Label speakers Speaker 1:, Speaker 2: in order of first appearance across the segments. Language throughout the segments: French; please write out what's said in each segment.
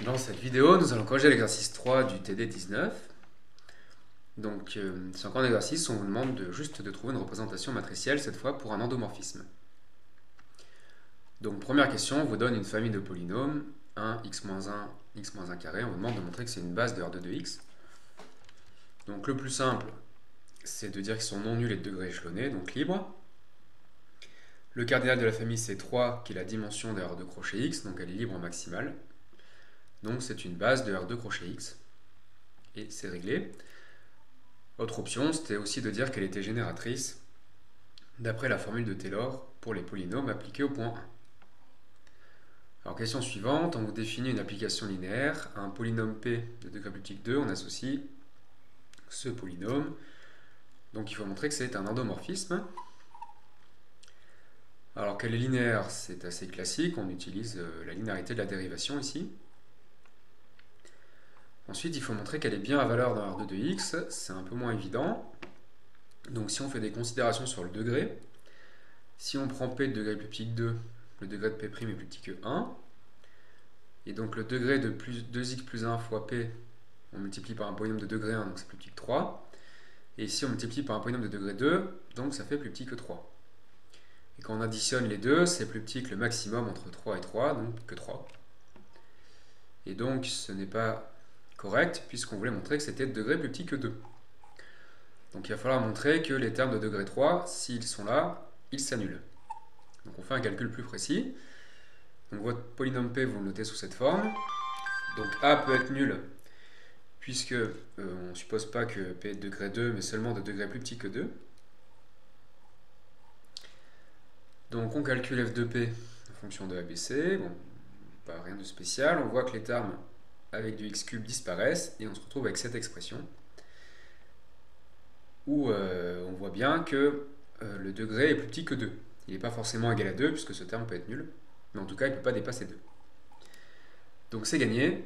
Speaker 1: Dans cette vidéo, nous allons corriger l'exercice 3 du TD 19. Donc, c'est encore un exercice où on vous demande juste de trouver une représentation matricielle, cette fois pour un endomorphisme. Donc, première question, on vous donne une famille de polynômes, 1, x-1, x-1 carré. On vous demande de montrer que c'est une base de R2 de x. Donc, le plus simple, c'est de dire qu'ils sont non nuls et de degré échelonné, donc libre. Le cardinal de la famille, c'est 3, qui est la dimension de R2 crochet x, donc elle est libre maximale. Donc, c'est une base de R2 crochet x. Et c'est réglé. Autre option, c'était aussi de dire qu'elle était génératrice d'après la formule de Taylor pour les polynômes appliqués au point 1. Alors, question suivante, on vous définit une application linéaire à un polynôme P de degré plus petit que 2, on associe ce polynôme. Donc il faut montrer que c'est un endomorphisme. Alors qu'elle est linéaire, c'est assez classique, on utilise la linéarité de la dérivation ici. Ensuite, il faut montrer qu'elle est bien à valeur dans R2 de x, c'est un peu moins évident. Donc si on fait des considérations sur le degré, si on prend P de degré plus petit que 2, le degré de P' est plus petit que 1. Et donc le degré de 2x plus 1 fois P, on multiplie par un polynôme de degré 1, donc c'est plus petit que 3. Et ici on multiplie par un polynôme de degré 2, donc ça fait plus petit que 3. Et quand on additionne les deux, c'est plus petit que le maximum entre 3 et 3, donc que 3. Et donc ce n'est pas correct, puisqu'on voulait montrer que c'était de degré plus petit que 2. Donc il va falloir montrer que les termes de degré 3, s'ils sont là, ils s'annulent. Donc on fait un calcul plus précis. Donc votre polynôme P, vous le notez sous cette forme. Donc A peut être nul, puisque on ne suppose pas que P est de degré 2, mais seulement de degré plus petit que 2. Donc on calcule f de P en fonction de ABC. Bon, pas rien de spécial. On voit que les termes avec du x3 disparaissent, et on se retrouve avec cette expression, où on voit bien que le degré est plus petit que 2. Il n'est pas forcément égal à 2, puisque ce terme peut être nul, mais en tout cas il ne peut pas dépasser 2. Donc c'est gagné.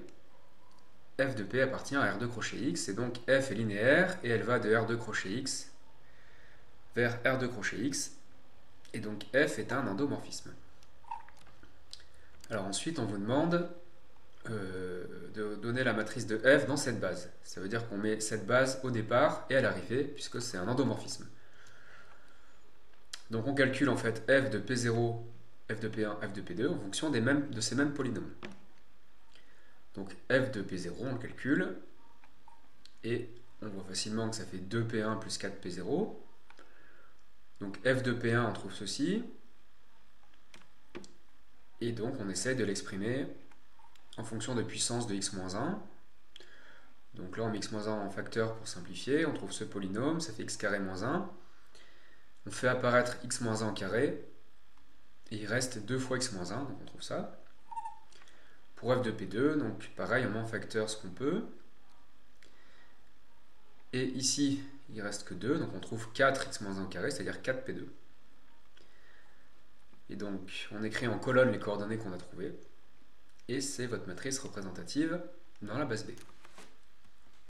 Speaker 1: F de P appartient à R2 crochet x, et donc F est linéaire, et elle va de R2 crochet x vers R2 crochet x, et donc F est un endomorphisme. Alors ensuite on vous demande de donner la matrice de F dans cette base. Ça veut dire qu'on met cette base au départ et à l'arrivée, puisque c'est un endomorphisme. Donc on calcule en fait F de P0, F de P1, F de P2 en fonction de ces mêmes polynômes. Donc F de P0, on le calcule, et on voit facilement que ça fait 2P1 plus 4P0. Donc F de P1, on trouve ceci, et donc on essaie de l'exprimer en fonction de puissance de x-1. Donc là on met x-1 en facteur pour simplifier, on trouve ce polynôme, ça fait x carré moins 1. On fait apparaître x-1 en carré, et il reste 2 fois x-1, donc on trouve ça. Pour f de P2, donc pareil, on met en facteur ce qu'on peut. Et ici, il reste que 2, donc on trouve 4x-1 carré, c'est-à-dire 4P2. Et donc, on écrit en colonne les coordonnées qu'on a trouvées. Et c'est votre matrice représentative dans la base B.